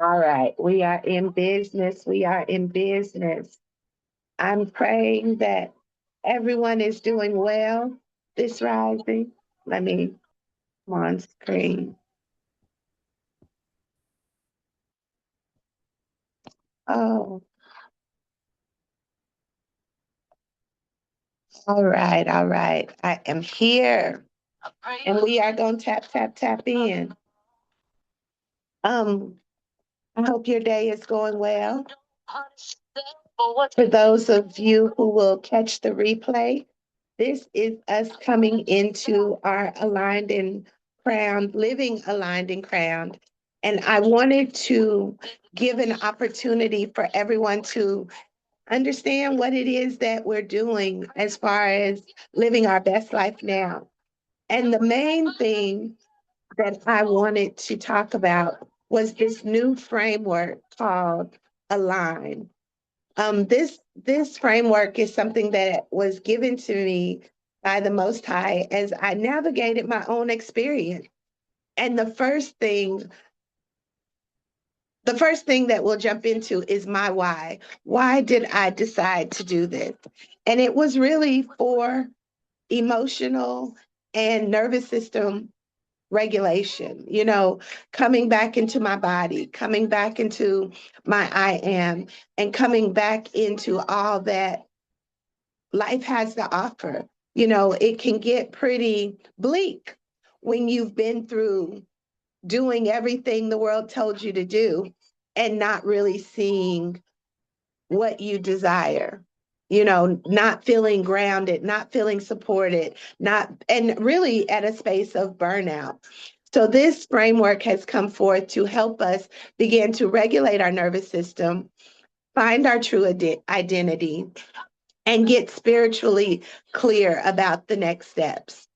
All right, we are in business. We are in business. I'm praying that everyone is doing well this rising. Let me come on screen. Oh, all right, all right. I am here and we are going to tap, tap, tap in. Um, I hope your day is going well. For those of you who will catch the replay, this is us coming into our aligned and crowned, living aligned and crowned. And I wanted to give an opportunity for everyone to understand what it is that we're doing as far as living our best life now. And the main thing that I wanted to talk about was this new framework called Align. This framework is something that was given to me by the Most High as I navigated my own experience. And the first thing that we'll jump into is my why. Why did I decide to do this? And it was really for emotional and nervous system regulation, coming back into my body, coming back into my I am, and coming back into all that life has to offer. It can get pretty bleak when you've been through doing everything the world told you to do and not really seeing what you desire. Not feeling grounded, not feeling supported, and really at a space of burnout. So, this framework has come forth to help us begin to regulate our nervous system, find our true identity, and get spiritually clear about the next steps.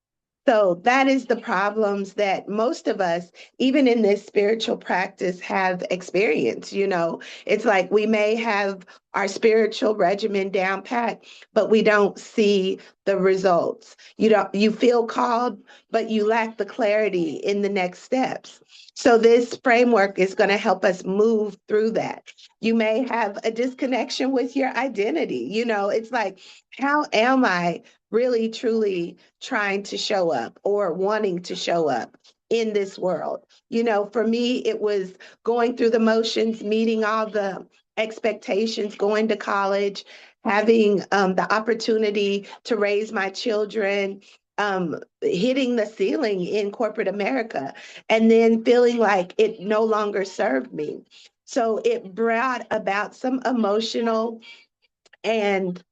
So that is the problems that most of us, even in this spiritual practice, have experienced. It's like we may have our spiritual regimen down pat, but we don't see the results. You feel called, but you lack the clarity in the next steps. So this framework is going to help us move through that. You may have a disconnection with your identity. It's like, how am I really truly trying to show up or wanting to show up in this world? For me, it was going through the motions, meeting all the expectations, going to college, having the opportunity to raise my children, hitting the ceiling in corporate America, and then feeling like it no longer served me. So it brought about some emotional and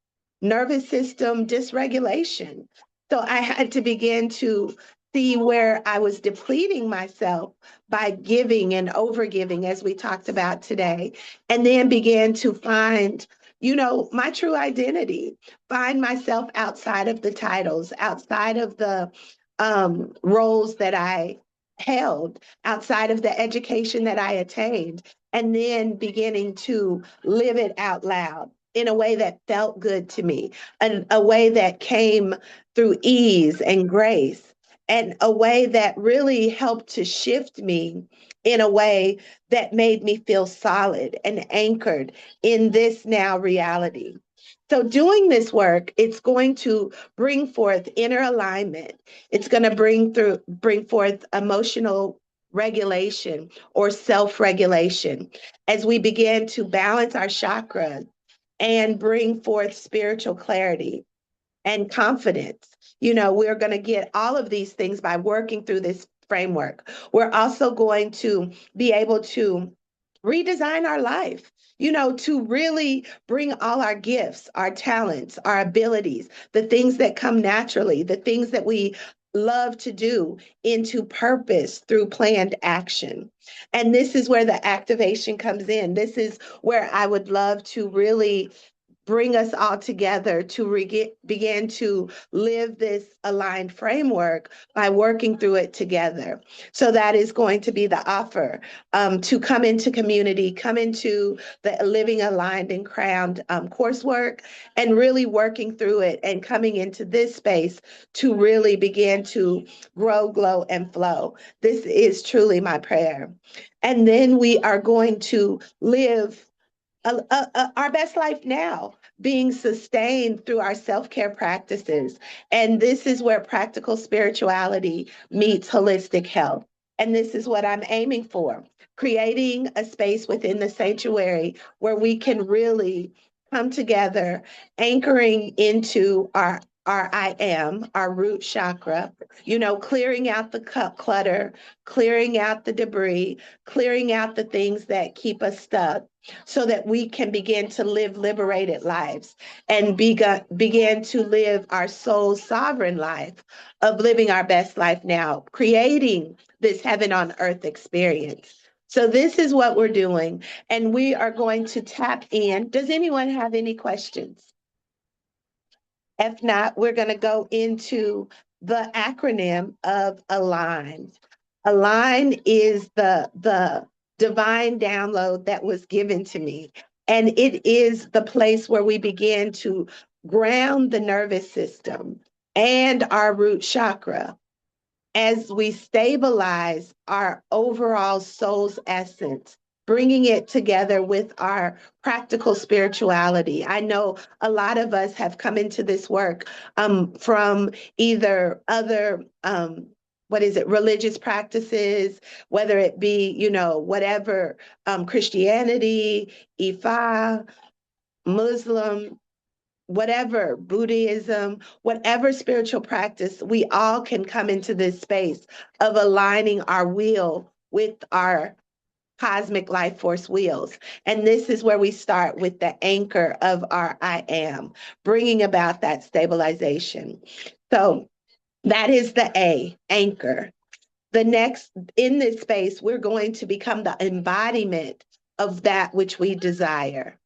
nervous system dysregulation. So I had to begin to see where I was depleting myself by giving and overgiving, as we talked about today, and then began to find, my true identity, find myself outside of the titles, outside of the roles that I held, outside of the education that I attained, and then beginning to live it out loud in a way that felt good to me, and a way that came through ease and grace, and a way that really helped to shift me in a way that made me feel solid and anchored in this now reality. So doing this work, it's going to bring forth inner alignment. It's going to bring forth emotional regulation or self-regulation as we begin to balance our chakras and bring forth spiritual clarity and confidence. We're going to get all of these things by working through this framework. We're also going to be able to redesign our life, to really bring all our gifts, our talents, our abilities, the things that come naturally, the things that we love to do into purpose through planned action. And this is where the activation comes in. This is where I would love to really bring us all together to begin to live this aligned framework by working through it together. So that is going to be the offer, to come into community, come into the Living Aligned and Crowned coursework, and really working through it and coming into this space to really begin to grow, glow, and flow. This is truly my prayer. And then we are going to live our best life now, being sustained through our self care practices. And this is where practical spirituality meets holistic health. And this is what I'm aiming for, creating a space within the sanctuary where we can really come together, anchoring into our I am, our root chakra, clearing out the clutter, clearing out the debris, clearing out the things that keep us stuck so that we can begin to live liberated lives and begin to live our soul sovereign life of living our best life now, creating this heaven on earth experience. So this is what we're doing, and we are going to tap in. Does anyone have any questions? If not, we're going to go into the acronym of ALIGN. ALIGN is the divine download that was given to me. And it is the place where we begin to ground the nervous system and our root chakra as we stabilize our overall soul's essence, bringing it together with our practical spirituality. I know a lot of us have come into this work from either other. What is it, religious practices, whether it be, whatever, Christianity, Ifa, Muslim, whatever, Buddhism, whatever spiritual practice, we all can come into this space of aligning our wheel with our cosmic life force wheels. And this is where we start with the anchor of our I am, bringing about that stabilization. So that is the A, anchor. The next, in this space, we're going to become the embodiment of that which we desire.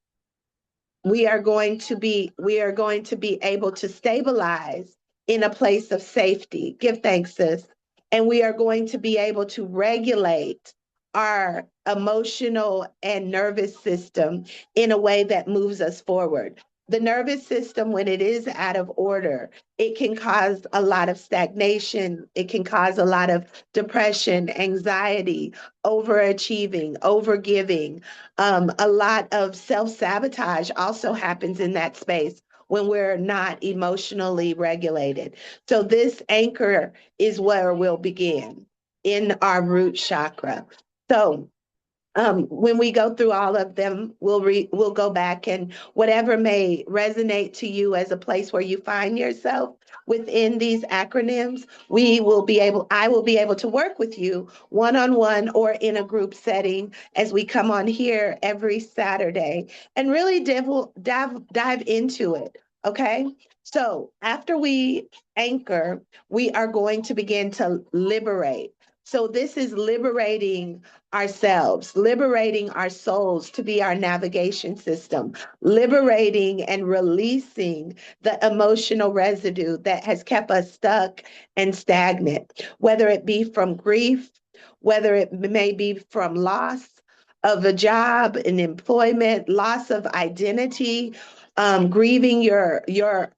We are going to be able to stabilize in a place of safety. Give thanks, sis. And we are going to be able to regulate our emotional and nervous system in a way that moves us forward. The nervous system, when it is out of order, it can cause a lot of stagnation. It can cause a lot of depression, anxiety, overachieving, overgiving. A lot of self sabotage also happens in that space when we're not emotionally regulated. So, this anchor is where we'll begin in our root chakra. So, when we go through all of them, we'll go back, and whatever may resonate to you as a place where you find yourself within these acronyms, I will be able to work with you one-on-one or in a group setting as we come on here every Saturday and really dive into it. Okay. So after we anchor, we are going to begin to liberate. So this is liberating ourselves, liberating our souls to be our navigation system, liberating and releasing the emotional residue that has kept us stuck and stagnant, whether it be from grief, whether it may be from loss of a job, an employment, loss of identity, grieving your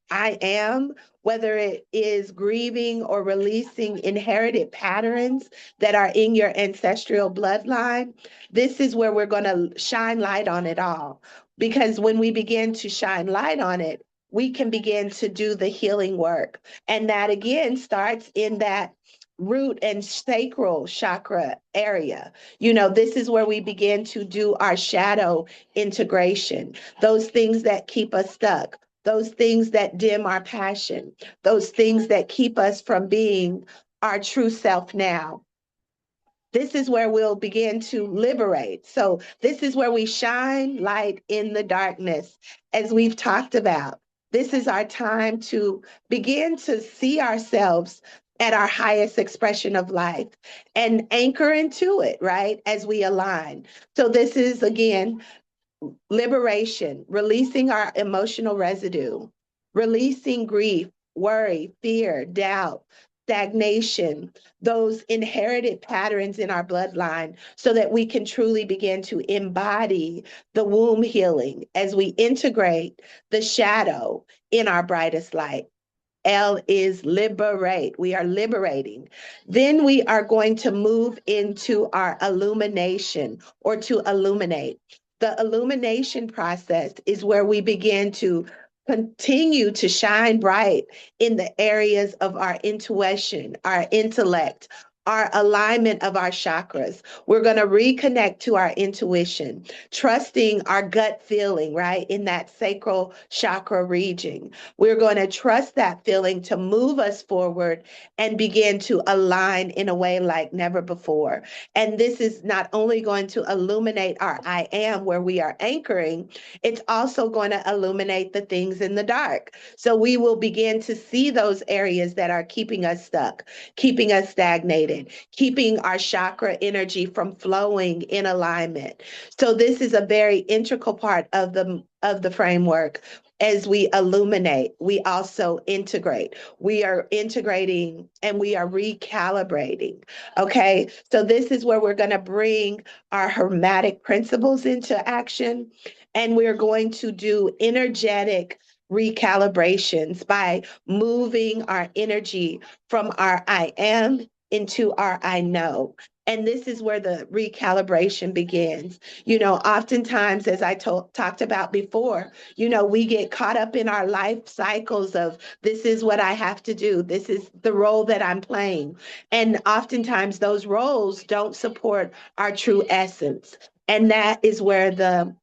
I am, whether it is grieving or releasing inherited patterns that are in your ancestral bloodline. This is where we're going to shine light on it all. Because when we begin to shine light on it, we can begin to do the healing work. And that again starts in that root and sacral chakra area. This is where we begin to do our shadow integration, those things that keep us stuck, those things that dim our passion, those things that keep us from being our true self now. This is where we'll begin to liberate. So, this is where we shine light in the darkness, as we've talked about. This is our time to begin to see ourselves at our highest expression of life and anchor into it, right? As we align. So, this is again liberation, releasing our emotional residue, releasing grief, worry, fear, doubt, stagnation, those inherited patterns in our bloodline, so that we can truly begin to embody the womb healing as we integrate the shadow in our brightest light. L is liberate. We are liberating. Then we are going to move into our illumination, or to illuminate. The illumination process is where we begin to continue to shine bright in the areas of our intuition, our intellect, our alignment of our chakras. We're going to reconnect to our intuition, trusting our gut feeling, right, in that sacral chakra region. We're going to trust that feeling to move us forward and begin to align in a way like never before. And this is not only going to illuminate our I am, where we are anchoring, it's also going to illuminate the things in the dark. So we will begin to see those areas that are keeping us stuck, keeping us stagnated, keeping our chakra energy from flowing in alignment. So this is a very integral part of the framework. As we illuminate, we also integrate. We are integrating and we are recalibrating. Okay. So this is where we're going to bring our hermetic principles into action. And we're going to do energetic recalibrations by moving our energy from our I am into our I know. And this is where the recalibration begins. Oftentimes, as I talked about before, we get caught up in our life cycles of this is what I have to do, this is the role that I'm playing. And oftentimes, those roles don't support our true essence. And that is where the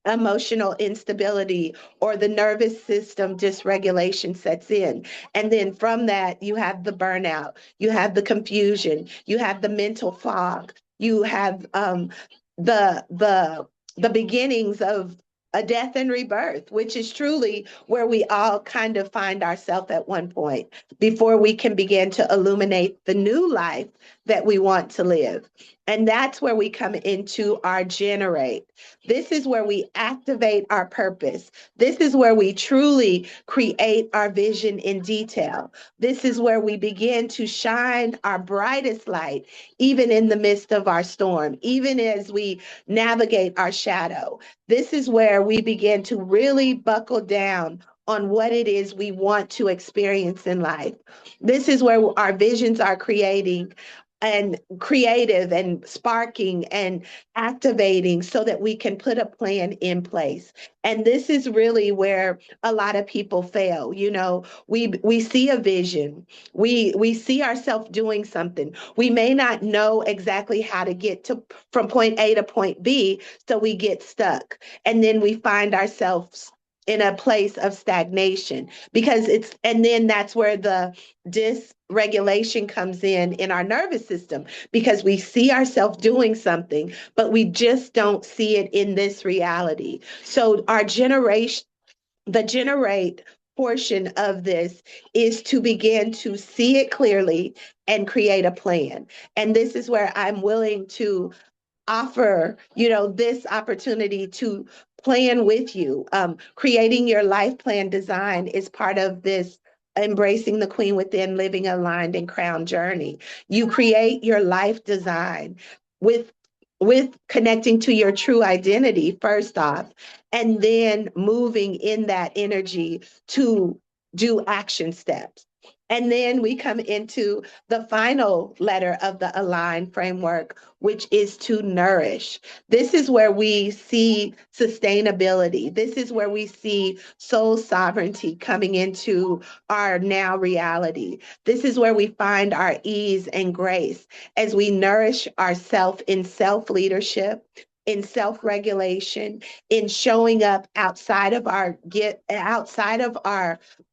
emotional instability or the nervous system dysregulation sets in. And then from that, you have the burnout, you have the confusion, you have the mental fog, you have the the beginnings of a death and rebirth, which is truly where we all kind of find ourselves at one point before we can begin to illuminate the new life that we want to live. And that's where we come into our generate. This is where we activate our purpose. This is where we truly create our vision in detail. This is where we begin to shine our brightest light, even in the midst of our storm, even as we navigate our shadow. This is where we begin to really buckle down on what it is we want to experience in life. This is where our visions are creating and creative and sparking and activating so that we can put a plan in place. And this is really where a lot of people fail. We see a vision. We see ourselves doing something. We may not know exactly how to get to from point A to point B, so we get stuck. And then we find ourselves in a place of stagnation, and then that's where the dysregulation comes in our nervous system, because we see ourselves doing something, but we just don't see it in this reality. So our generation, the generate portion of this, is to begin to see it clearly and create a plan. And this is where I'm willing to offer, this opportunity to plan with you. Creating your life plan design is part of this embracing the queen within, living aligned and crown journey. You create your life design with connecting to your true identity first off, and then moving in that energy to do action steps. And then we come into the final letter of the Align framework, which is to nourish. This is where we see sustainability. This is where we see soul sovereignty coming into our now reality. This is where we find our ease and grace as we nourish ourselves in self leadership, in self-regulation, in showing up outside of our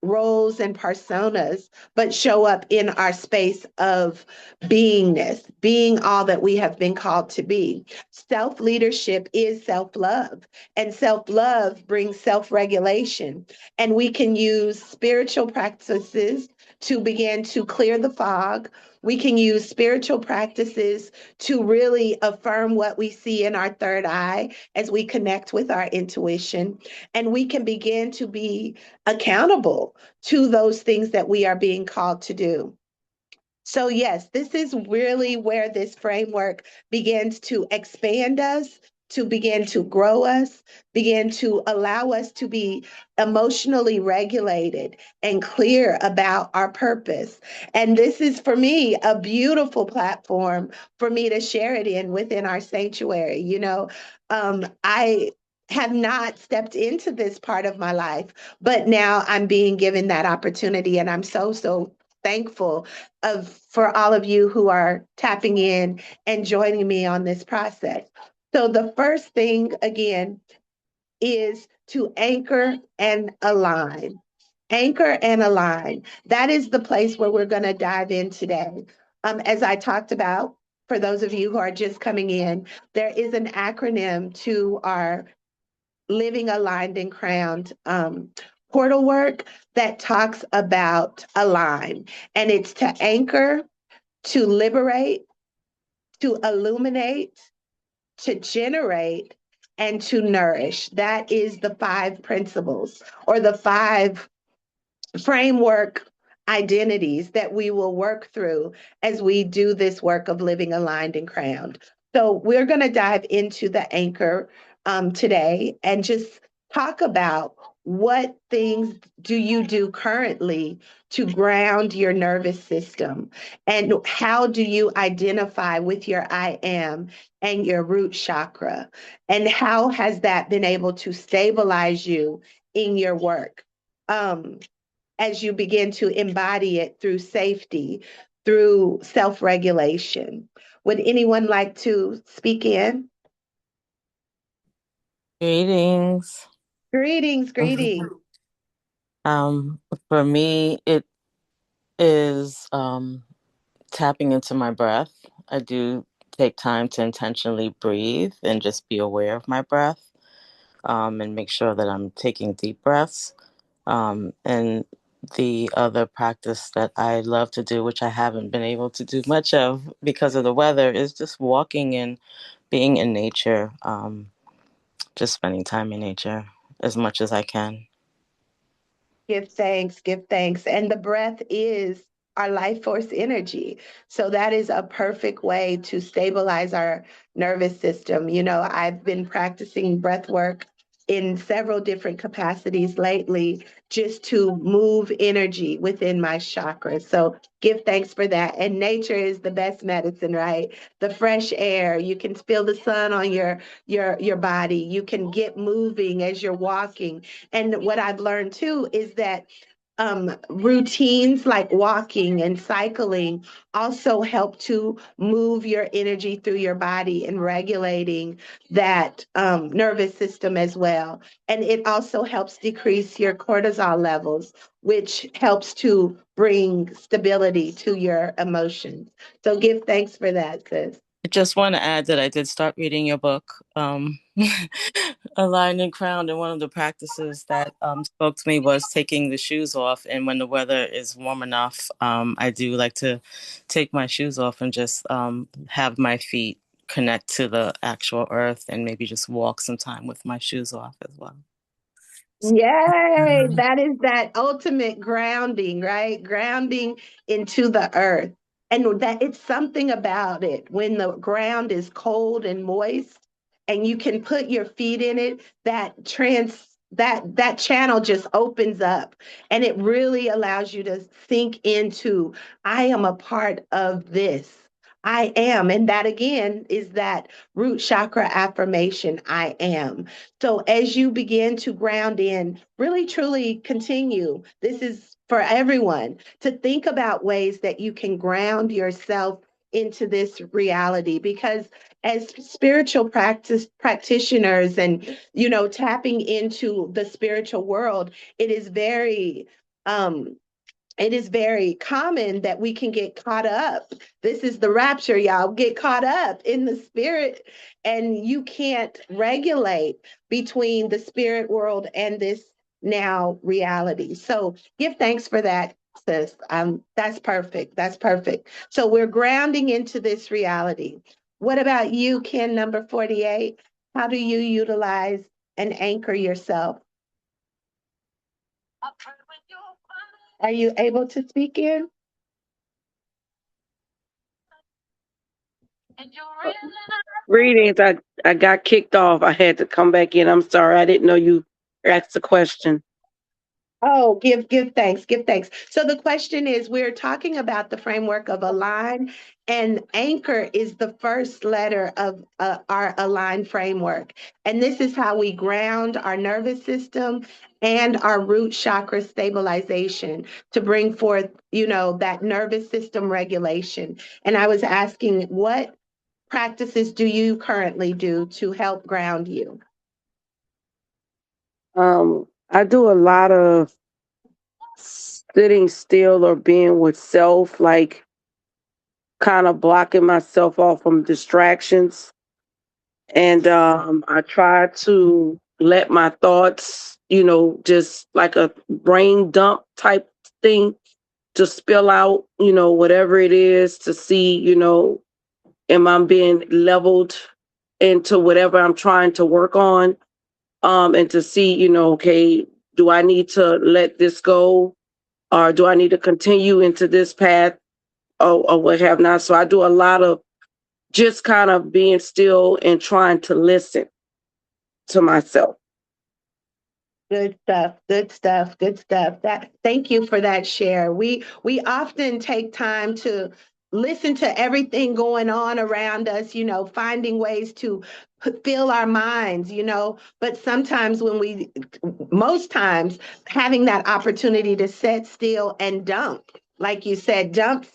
roles and personas, but show up in our space of beingness, being all that we have been called to be. Self-leadership is self-love, and self-love brings self-regulation. And we can use spiritual practices to begin to clear the fog, We can use spiritual practices to really affirm what we see in our third eye as we connect with our intuition. And we can begin to be accountable to those things that we are being called to do. So, yes, this is really where this framework begins to expand us, to begin to grow us, begin to allow us to be emotionally regulated and clear about our purpose. And this is, for me, a beautiful platform for me to share it in within our sanctuary. I have not stepped into this part of my life, but now I'm being given that opportunity. And I'm so, so thankful for all of you who are tapping in and joining me on this process. So the first thing again is to anchor and align. Anchor and align. That is the place where we're going to dive in today. As I talked about, for those of you who are just coming in, there is an acronym to our Living Aligned and Crowned portal work that talks about align. And it's to anchor, to liberate, to illuminate, to generate, and to nourish. That is the five principles or the five framework identities that we will work through as we do this work of living aligned and crowned. So, we're going to dive into the anchor today and just talk about what things do you do currently to ground your nervous system, and how do you identify with your I am and your root chakra, and how has that been able to stabilize you in your work. Um, as you begin to embody it through safety, through self regulation. Would anyone like to speak in? Greetings. Greetings, greetings. Um, for me, it is tapping into my breath. I do take time to intentionally breathe and just be aware of my breath, and make sure that I'm taking deep breaths. And the other practice that I love to do, which I haven't been able to do much of because of the weather, is just walking and being in nature, just spending time in nature as much as I can. Give thanks, give thanks. And the breath is our life force energy. So that is a perfect way to stabilize our nervous system. I've been practicing breath work in several different capacities lately just to move energy within my chakras. So give thanks for that. And nature is the best medicine, right? The fresh air, you can feel the sun on your body. You can get moving as you're walking. And what I've learned too is that routines like walking and cycling also help to move your energy through your body and regulating that nervous system as well. And it also helps decrease your cortisol levels, which helps to bring stability to your emotions. So give thanks for that, sis. I just want to add that I did start reading your book, A.L.I.G.N and Crowned, and one of the practices that spoke to me was taking the shoes off. And when the weather is warm enough, I do like to take my shoes off and just have my feet connect to the actual earth and maybe just walk some time with my shoes off as well. Yay, that is that ultimate grounding, right? Grounding into the earth. And that it's something about it when the ground is cold and moist and you can put your feet in it, that channel just opens up and it really allows you to sink into I am a part of this. I am. And that again is that root chakra affirmation, I am. So as you begin to ground in, really truly continue. This is for everyone to think about ways that you can ground yourself into this reality, because as spiritual practice practitioners and tapping into the spiritual world, it is very um it is very common that we can get caught up. This is the rapture, y'all. Get caught up in the spirit, and you can't regulate between the spirit world and this now reality. So give thanks for that, sis. That's perfect. That's perfect. So we're grounding into this reality. What about you, Ken, number 48? How do you utilize and anchor yourself? Are you able to speak in? Greetings. I got kicked off. I had to come back in. I'm sorry. I didn't know you asked a question. Oh, give thanks, give thanks. So the question is, we're talking about the framework of align, and anchor is the first letter of our align framework. And this is how we ground our nervous system and our root chakra stabilization to bring forth, that nervous system regulation. And I was asking, what practices do you currently do to help ground you? I do a lot of sitting still or being with self, like kind of blocking myself off from distractions. And I try to let my thoughts, just like a brain dump type thing, to spill out, whatever it is to see, am I being leveled into whatever I'm trying to work on? And to see, okay, do I need to let this go, or do I need to continue into this path, or what have not? So I do a lot of just kind of being still and trying to listen to myself. Good stuff, good stuff, good stuff. That thank you for that share. We often take time to listen to everything going on around us, finding ways to fill our minds, but sometimes most times having that opportunity to sit still and dump, like you said, dump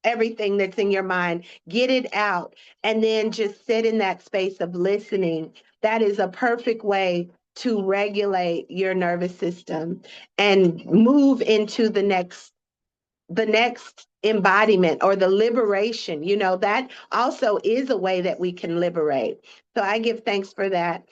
everything that's in your mind, get it out, and then just sit in that space of listening. That is a perfect way to regulate your nervous system and move into the next embodiment or the liberation. That also is a way that we can liberate. So I give thanks for that.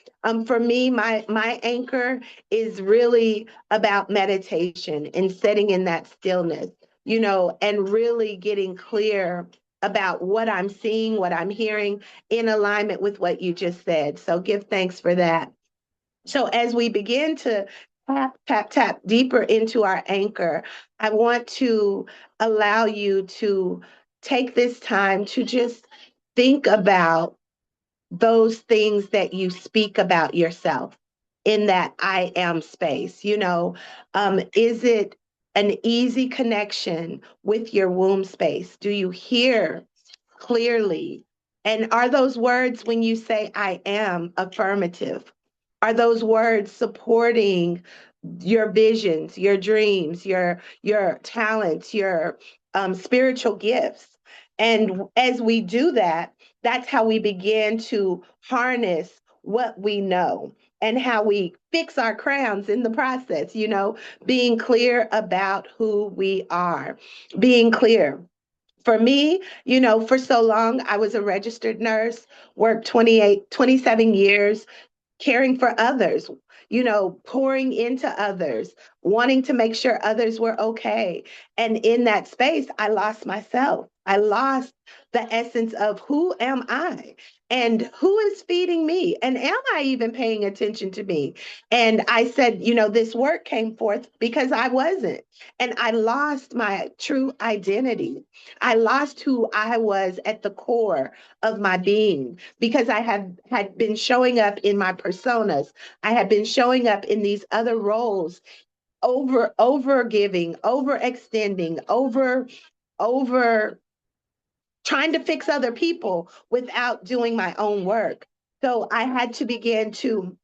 For me, my anchor is really about meditation and sitting in that stillness, and really getting clear about what I'm seeing, what I'm hearing, in alignment with what you just said. So give thanks for that. So as we begin to tap, tap, tap deeper into our anchor, I want to allow you to take this time to just think about those things that you speak about yourself in that I am space. Is it an easy connection with your womb space? Do you hear clearly? And are those words, when you say I am, affirmative? Are those words supporting your visions, your dreams, your talents, your spiritual gifts? And as we do that, that's how we begin to harness what we know and how we fix our crowns in the process, being clear about who we are, being clear. For me, for so long, I was a registered nurse, worked 27 years caring for others, pouring into others, wanting to make sure others were okay. And in that space, I lost myself. I lost the essence of who am I and who is feeding me? And am I even paying attention to me? And I said, this work came forth because I wasn't. And I lost my true identity. I lost who I was at the core of my being because I had been showing up in my personas. I had been showing up in these other roles, over giving, overextending, over trying to fix other people without doing my own work. So I had to begin to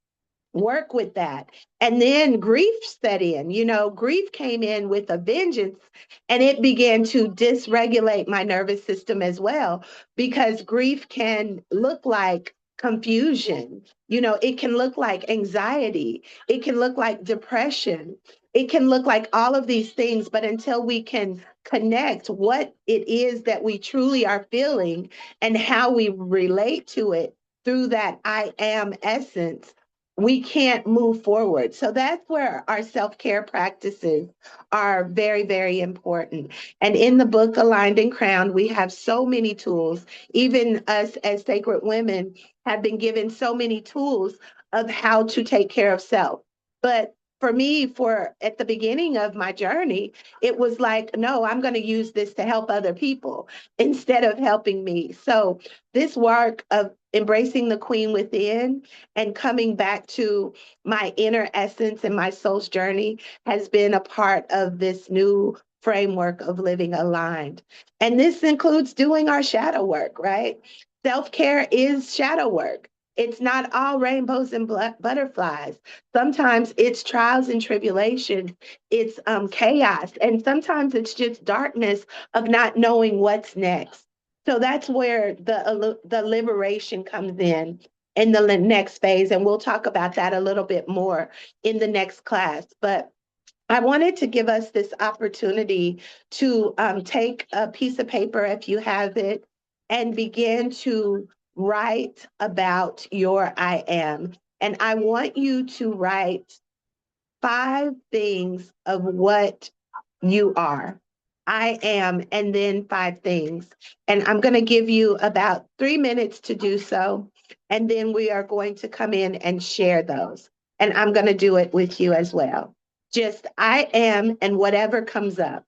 work with that. And then grief set in. Grief came in with a vengeance, and it began to dysregulate my nervous system as well, because grief can look like confusion. It can look like anxiety. It can look like depression. It can look like all of these things, but until we can connect what it is that we truly are feeling and how we relate to it through that I am essence, we can't move forward. So that's where our self-care practices are very, very important. And in the book, Aligned and Crowned, we have so many tools. Even us as sacred women have been given so many tools of how to take care of self. But for me, for at the beginning of my journey, it was like, no, I'm going to use this to help other people instead of helping me. So this work of embracing the queen within and coming back to my inner essence and my soul's journey has been a part of this new framework of living aligned. And this includes doing our shadow work, right? Self care is shadow work. It's not all rainbows and butterflies. Sometimes it's trials and tribulations, it's chaos, and sometimes it's just darkness of not knowing what's next. So that's where the liberation comes in the next phase. And we'll talk about that a little bit more in the next class. But I wanted to give us this opportunity to take a piece of paper, if you have it, and begin to write about your I am. And I want you to write 5 things of what you are. I am, and then 5 things. And I'm going to give you about 3 minutes to do so. And then we are going to come in and share those. And I'm going to do it with you as well. Just I am, and whatever comes up.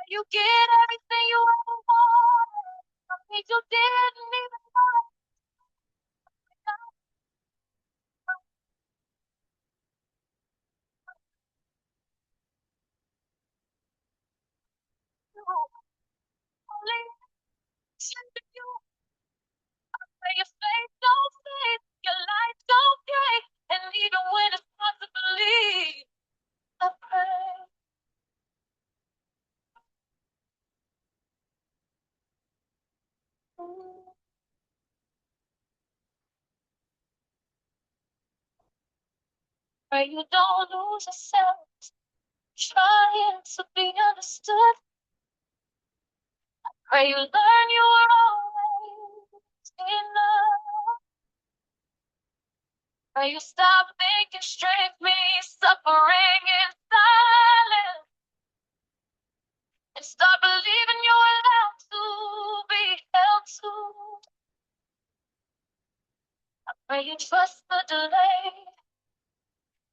You get everything you ever wanted. Something you didn't even know. Only you. Where your faith don't fade, your light don't fade, and even when it's hard to believe, I pray. Pray you don't lose yourself, trying to be understood. Pray you learn you are always enough. Pray you stop thinking strength means suffering in silence. And start believing you're allowed to be held to. I pray you trust the delay.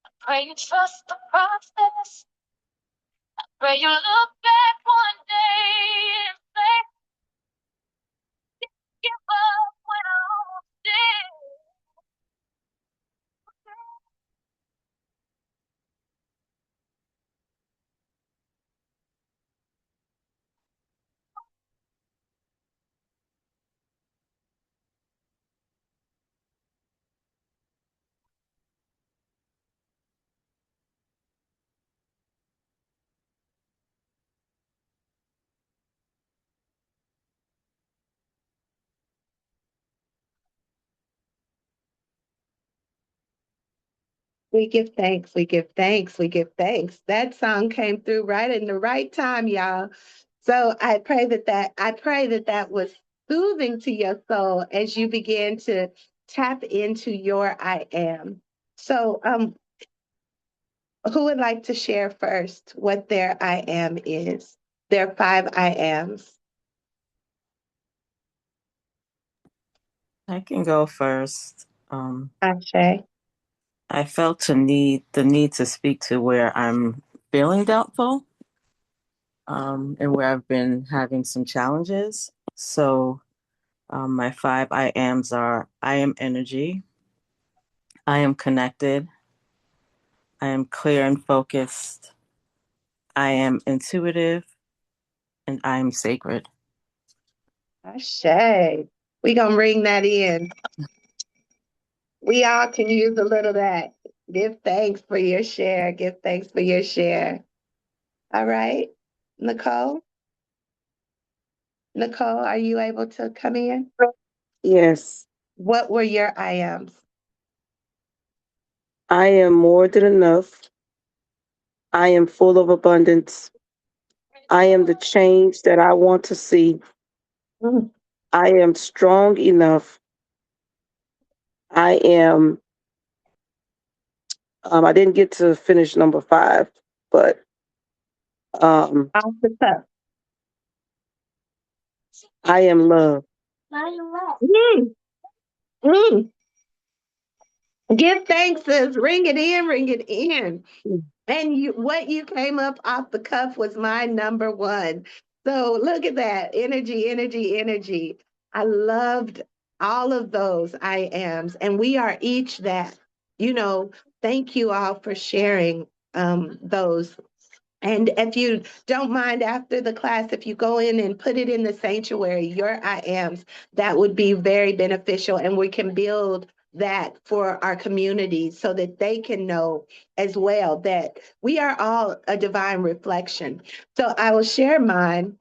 I pray you trust the process. I pray you look back one day and say, give up when I almost did. We give thanks, we give thanks, we give thanks. That song came through right in the right time, y'all. So I pray that that was soothing to your soul as you begin to tap into your I am. So who would like to share first what their I am is? Their 5 I ams. I can go first. Ashe. I felt the need to speak to where I'm feeling doubtful, and where I've been having some challenges. So my 5 I ams are: I am energy, I am connected, I am clear and focused, I am intuitive, and I am sacred. Ashe. We gonna ring that in. We all can use a little of that. Give thanks for your share. Give thanks for your share. All right. Nicole? Nicole, are you able to come in? Yes, What were your I ams? I am more than enough. I am full of abundance. I am the change that I want to see. Mm. I am strong enough. I am, I didn't get to finish number 5, but um, Off the cuff. I am love. Mm, mm. Give thanks, sis. Ring it in, ring it in. And what you came up off the cuff was my number one. So look at that energy, energy, energy. I loved all of those I ams, and we are each that. You know, thank you all for sharing those. And if you don't mind after the class, if you go in and put it in the sanctuary, your I ams, that would be very beneficial. And we can build that for our communities so that they can know as well that we are all a divine reflection. So I will share mine.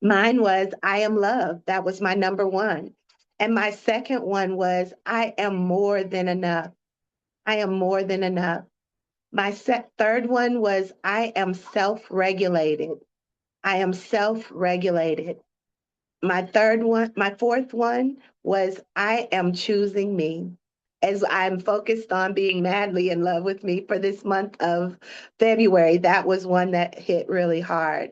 Mine was I am love. That was my number one. And my second one was I am more than enough. I am more than enough. My third one was I am self regulated. I am self regulated. My fourth one was I am choosing me. As I'm focused on being madly in love with me for this month of February, that was one that hit really hard.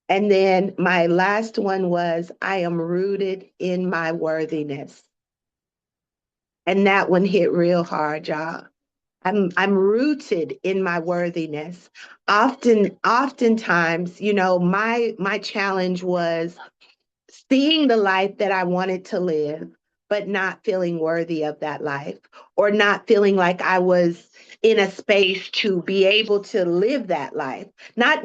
And then my last one was I am rooted in my worthiness. And that one hit real hard, y'all. I'm rooted in my worthiness. Oftentimes, my challenge was seeing the life that I wanted to live, but not feeling worthy of that life, or not feeling like I was in a space to be able to live that life. Not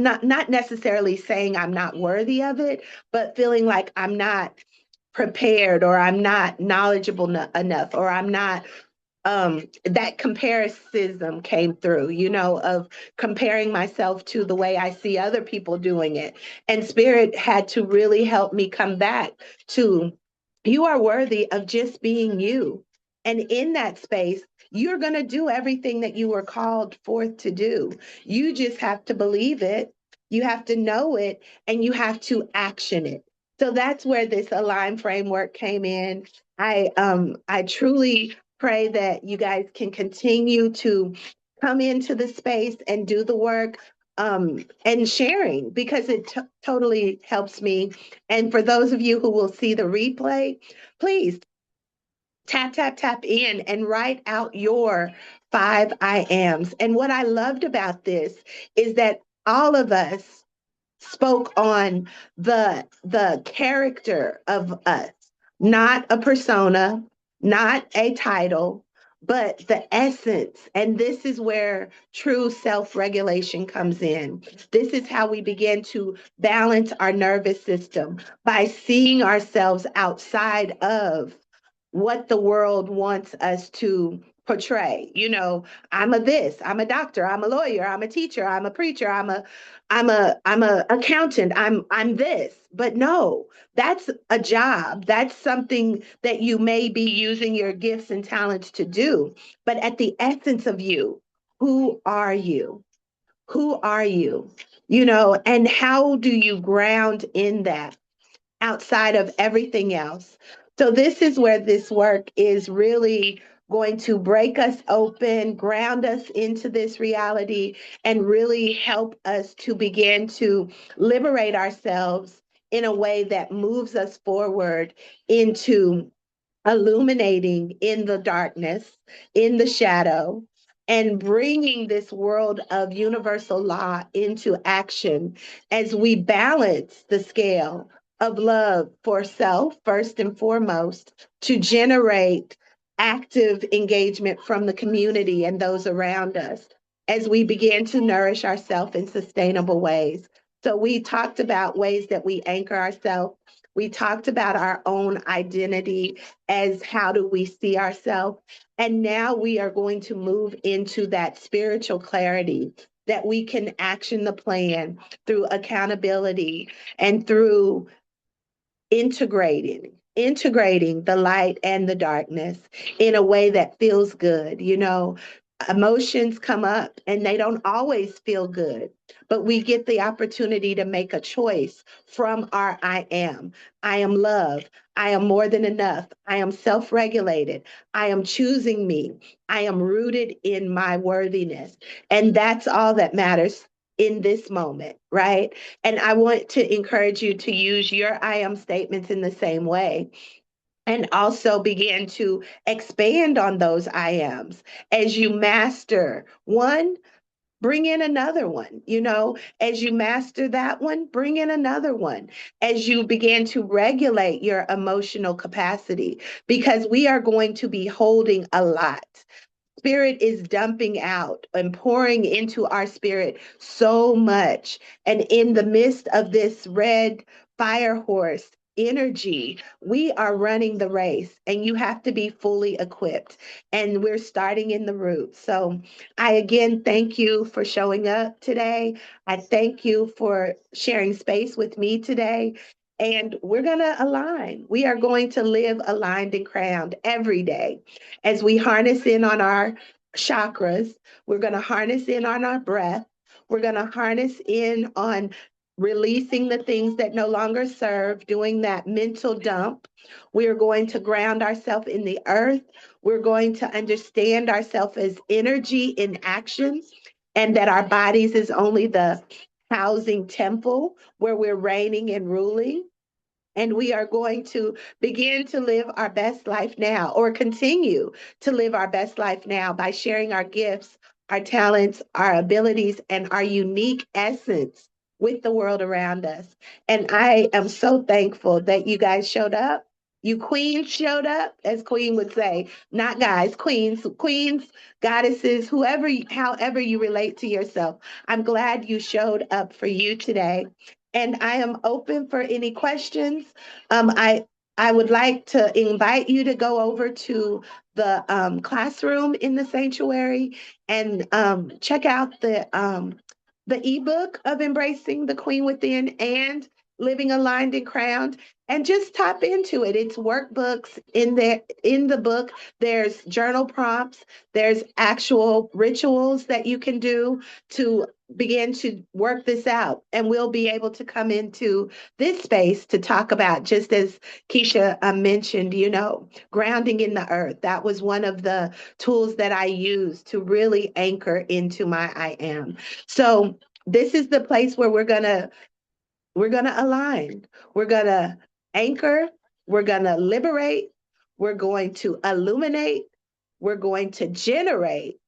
necessarily saying I'm not worthy of it, but feeling like I'm not prepared, or I'm not knowledgeable enough, or I'm not that comparison came through, of comparing myself to the way I see other people doing it. And Spirit had to really help me come back to you are worthy of just being you. And in that space, you're going to do everything that you were called forth to do. You just have to believe it, you have to know it, and you have to action it. So that's where this align framework came in. I truly pray that you guys can continue to come into the space and do the work, and sharing, because it totally helps me. And for those of you who will see the replay, please tap, tap, tap in and write out your 5 I ams. And what I loved about this is that all of us spoke on the character of us, not a persona, not a title, but the essence. And this is where true self-regulation comes in. This is how we begin to balance our nervous system, by seeing ourselves outside of what the world wants us to portray. I'm a this, I'm a doctor, I'm a lawyer, I'm a teacher, I'm a preacher, I'm a accountant, I'm this. But no, that's a job. That's something that you may be using your gifts and talents to do. But at the essence of you, who are you? Who are you? And how do you ground in that outside of everything else? So this is where this work is really going to break us open, ground us into this reality, and really help us to begin to liberate ourselves in a way that moves us forward into illuminating in the darkness, in the shadow, and bringing this world of universal law into action as we balance the scale of love for self, first and foremost, to generate active engagement from the community and those around us as we begin to nourish ourselves in sustainable ways. So, we talked about ways that we anchor ourselves. We talked about our own identity, as how do we see ourselves. And now we are going to move into that spiritual clarity that we can action the plan through accountability and through integrating the light and the darkness in a way that feels good. Emotions come up and they don't always feel good, but we get the opportunity to make a choice from our I am love, I am more than enough, I am self-regulated, I am choosing me, I am rooted in my worthiness. And that's all that matters in this moment, right? And I want to encourage you to use your I am statements in the same way, and also begin to expand on those I ams. As you master one, bring in another one. As you master that one, bring in another one. As you begin to regulate your emotional capacity, because we are going to be holding a lot. Spirit is dumping out and pouring into our spirit so much. And in the midst of this red fire horse energy, we are running the race, and you have to be fully equipped. And we're starting in the root. So I again thank you for showing up today. I thank you for sharing space with me today. And we're going to align. We are going to live aligned and crowned every day as we harness in on our chakras. We're going to harness in on our breath. We're going to harness in on releasing the things that no longer serve, doing that mental dump. We are going to ground ourselves in the earth. We're going to understand ourselves as energy in action, and that our bodies is only the housing temple where we're reigning and ruling. And we are going to begin to live our best life now, or continue to live our best life now, by sharing our gifts, our talents, our abilities, and our unique essence with the world around us. And I am so thankful that you guys showed up. You queens showed up, as Queen would say, not guys, queens, goddesses, however you relate to yourself. I'm glad you showed up for you today, and I am open for any questions. I would like to invite you to go over to the classroom in the sanctuary and check out the ebook of Embracing the Queen Within and Living Aligned and Crowned, and just tap into it. It's workbooks in there. In the book, there's journal prompts, there's actual rituals that you can do to begin to work this out. And we'll be able to come into this space to talk about, just as Keisha mentioned, grounding in the earth. That was one of the tools that I used to really anchor into my I am. So this is the place where we're going to align. We're going to anchor. We're going to liberate. We're going to illuminate. We're going to generate.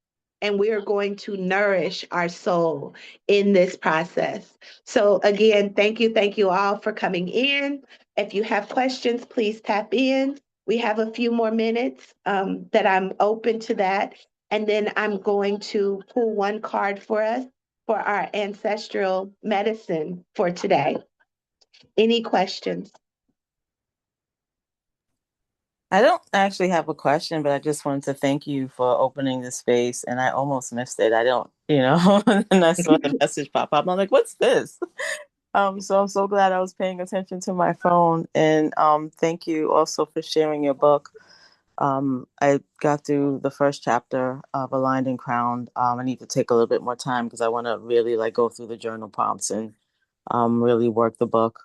And we are going to nourish our soul in this process. So, again, thank you all for coming in. If you have questions, please tap in. We have a few more minutes that I'm open to that. And then I'm going to pull one card for us for our ancestral medicine for today. Any questions? I don't actually have a question, but I just wanted to thank you for opening the space. And I almost missed it. I don't, and I saw the message pop up. I'm like, what's this? So I'm so glad I was paying attention to my phone. And thank you also for sharing your book. I got through the first chapter of Aligned and Crowned. I need to take a little bit more time because I want to really go through the journal prompts and really work the book.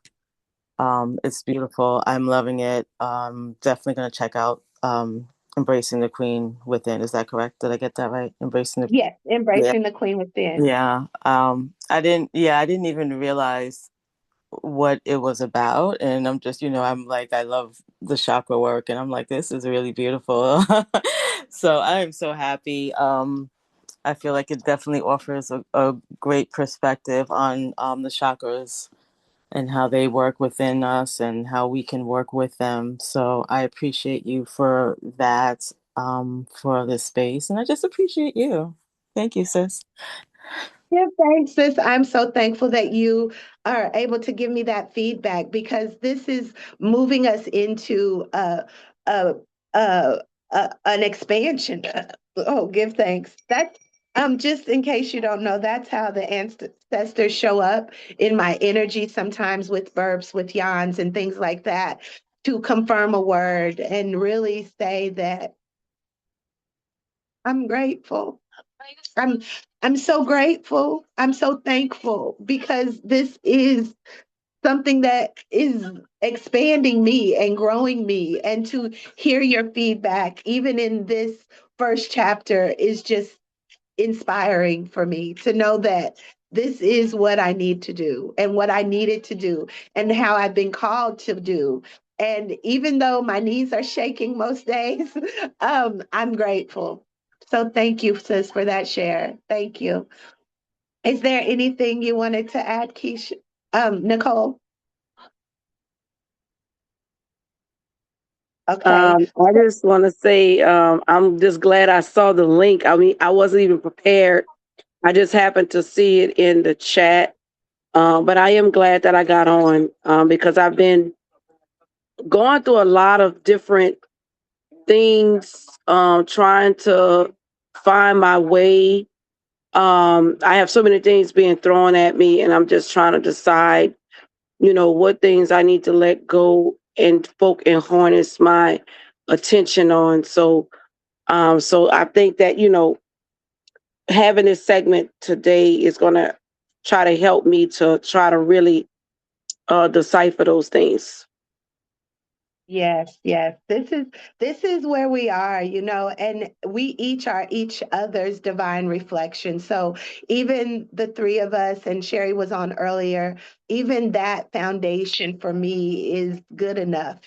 It's beautiful. I'm loving it. Definitely going to check out Embracing the Queen Within. Is that correct? Did I get that right? Embracing the Yes, Yeah. embracing the queen within. Yeah. I didn't even realize what it was about. And I'm just, I'm like, I love the chakra work, and I'm like, this is really beautiful. So I am so happy. I feel like it definitely offers a great perspective on the chakras and how they work within us and how we can work with them. So I appreciate you for that, for this space. And I just appreciate you. Thank you, sis. Yeah, thanks, sis. I'm so thankful that you are able to give me that feedback, because this is moving us into a, an expansion. Oh, give thanks. Just in case you don't know, that's how the ancestors show up in my energy, sometimes with burps, with yawns, and things like that, to confirm a word and really say that I'm grateful. I'm I'm so grateful. I'm so thankful because this is something that is expanding me and growing me, and to hear your feedback even in this first chapter is just inspiring for me to know that this is what I need to do and what I needed to do and how I've been called to do. And even though my knees are shaking most days, I'm grateful. So thank you, sis, for that share. Thank you. Is there anything you wanted to add, Keisha? Nicole? Okay. I just want to say I'm just glad I saw the link. I mean, I wasn't even prepared. I just happened to see it in the chat. But I am glad that I got on because I've been going through a lot of different things, trying to find my way. I have so many things being thrown at me, and I'm just trying to decide, what things I need to let go and and harness my attention on. So I think that having this segment today is going to try to help me to try to really decipher those things. Yes, yes. This is where we are, and we each are each other's divine reflection. So even the three of us, and Sherry was on earlier, even that foundation for me is good enough,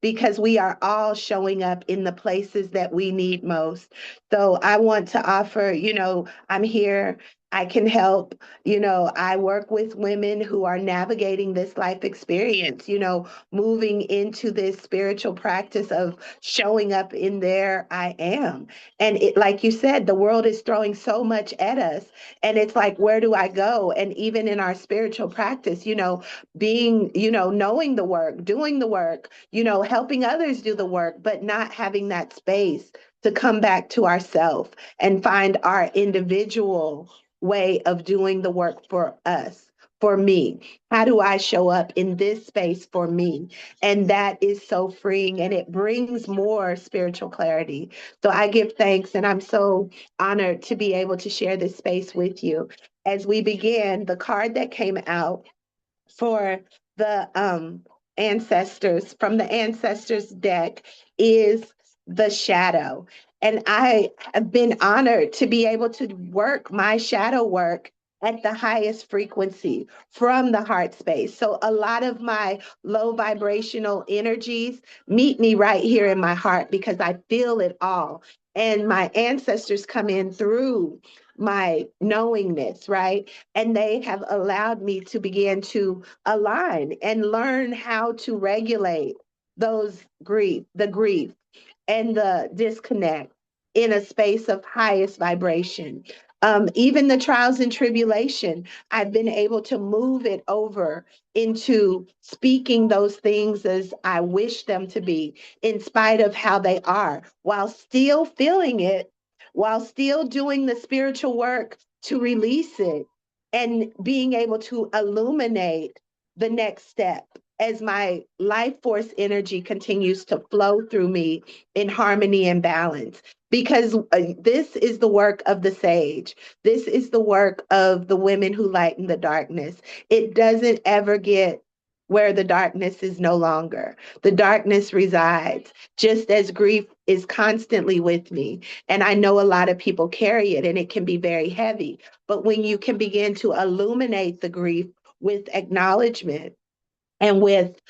because we are all showing up in the places that we need most. So I want to offer, I'm here. I can help. I work with women who are navigating this life experience, moving into this spiritual practice of showing up in their I am. And it, like you said, the world is throwing so much at us. And it's like, where do I go? And even in our spiritual practice, being, knowing the work, doing the work, helping others do the work, but not having that space to come back to ourselves and find our individual way of doing the work for us, for me. How do I show up in this space for me? And that is so freeing, and it brings more spiritual clarity. So I give thanks, and I'm so honored to be able to share this space with you. As we begin, the card that came out for the ancestors from the ancestors deck is the shadow. And I have been honored to be able to work my shadow work at the highest frequency from the heart space. So a lot of my low vibrational energies meet me right here in my heart because I feel it all. And my ancestors come in through my knowingness, right? And they have allowed me to begin to align and learn how to regulate the grief and the disconnect in a space of highest vibration. Even the trials and tribulation, I've been able to move it over into speaking those things as I wish them to be, in spite of how they are, while still feeling it, while still doing the spiritual work to release it, and being able to illuminate the next step as my life force energy continues to flow through me in harmony and balance. Because this is the work of the sage. This is the work of the women who lighten the darkness. It doesn't ever get where the darkness is no longer. The darkness resides, just as grief is constantly with me. And I know a lot of people carry it and it can be very heavy. But when you can begin to illuminate the grief with acknowledgement and with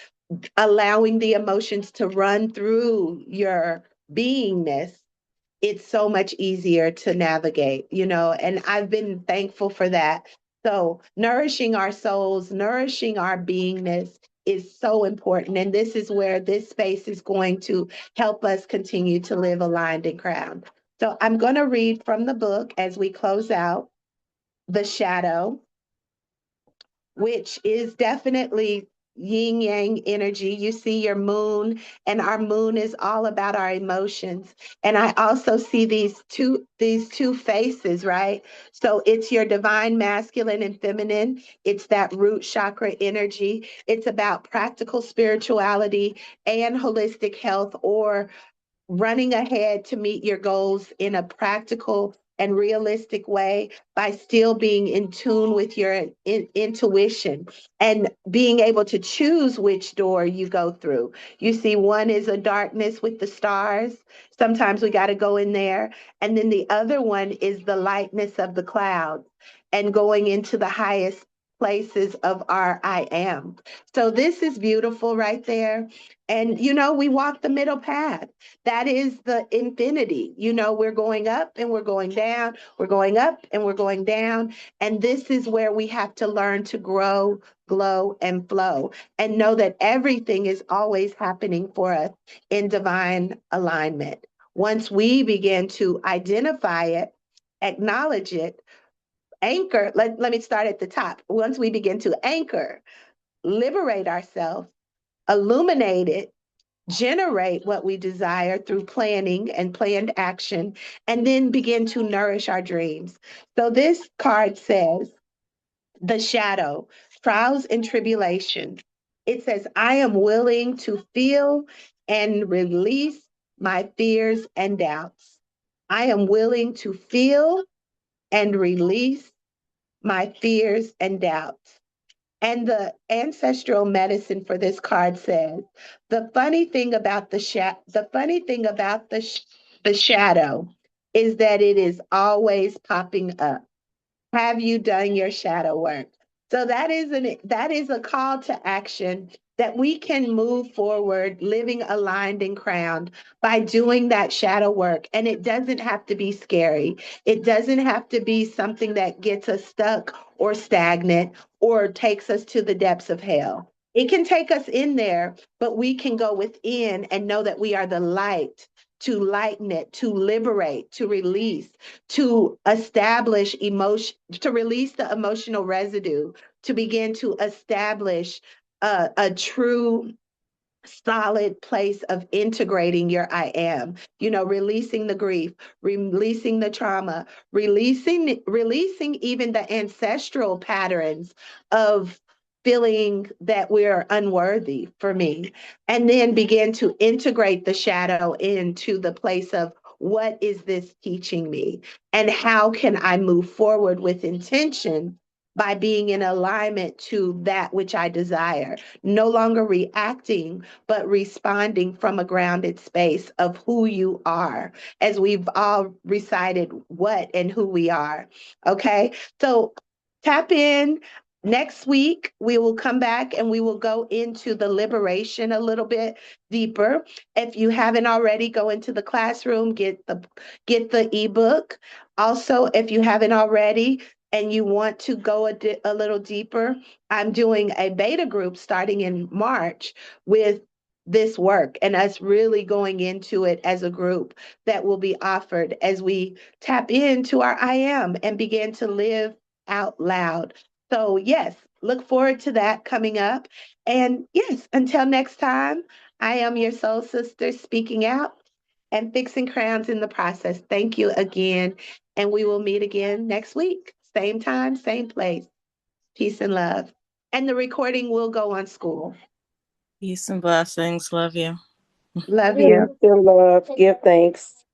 allowing the emotions to run through your beingness, it's so much easier to navigate, and I've been thankful for that. So, nourishing our souls, nourishing our beingness is so important. And this is where this space is going to help us continue to live aligned and crowned. So, I'm going to read from the book as we close out The Shadow, which is definitely yin yang energy. You see your moon, and our moon is all about our emotions. And I also see these two faces, right? So it's your divine masculine and feminine. It's that root chakra energy. It's about practical spirituality and holistic health, or running ahead to meet your goals in a practical and realistic way by still being in tune with your intuition and being able to choose which door you go through. You see, one is a darkness with the stars. Sometimes we got to go in there. And then the other one is the lightness of the clouds and going into the highest places of our I am. So this is beautiful right there. And, we walk the middle path. That is the infinity. We're going up and we're going down. We're going up and we're going down. And this is where we have to learn to grow, glow, and flow, and know that everything is always happening for us in divine alignment. Once we begin to identify it, acknowledge it, anchor, let me start at the top. Once we begin to anchor, liberate ourselves, illuminate it, generate what we desire through planning and planned action, and then begin to nourish our dreams. So this card says, the shadow, trials and tribulations. It says, I am willing to feel and release my fears and doubts. I am willing to feel and release my fears and doubts. And the ancestral medicine for this card says, the funny thing about the shadow is that it is always popping up. Have you done your shadow work? So that is a call to action that we can move forward living aligned and crowned by doing that shadow work. And it doesn't have to be scary. It doesn't have to be something that gets us stuck or stagnant or takes us to the depths of hell. It can take us in there, but we can go within and know that we are the light to lighten it, to liberate, to release, to establish emotion, to release the emotional residue, to begin to establish a true solid place of integrating your I am, releasing the grief, releasing the trauma, releasing even the ancestral patterns of feeling that we're unworthy, for me, and then begin to integrate the shadow into the place of, what is this teaching me, and how can I move forward with intention by being in alignment to that which I desire, no longer reacting, but responding from a grounded space of who you are, as we've all recited what and who we are. Okay. So tap in. Next week, we will come back and we will go into the liberation a little bit deeper. If you haven't already, go into the classroom, get the ebook. Also, if you haven't already and you want to go a little deeper, I'm doing a beta group starting in March with this work, and us really going into it as a group that will be offered as we tap into our I am and begin to live out loud. So, yes, look forward to that coming up. And yes, until next time, I am your soul sister speaking out and fixing crowns in the process. Thank you again. And we will meet again next week. Same time, same place. Peace and love. And the recording will go on Skool. Peace and blessings. Love you. Love Peace you. and love. Give thanks.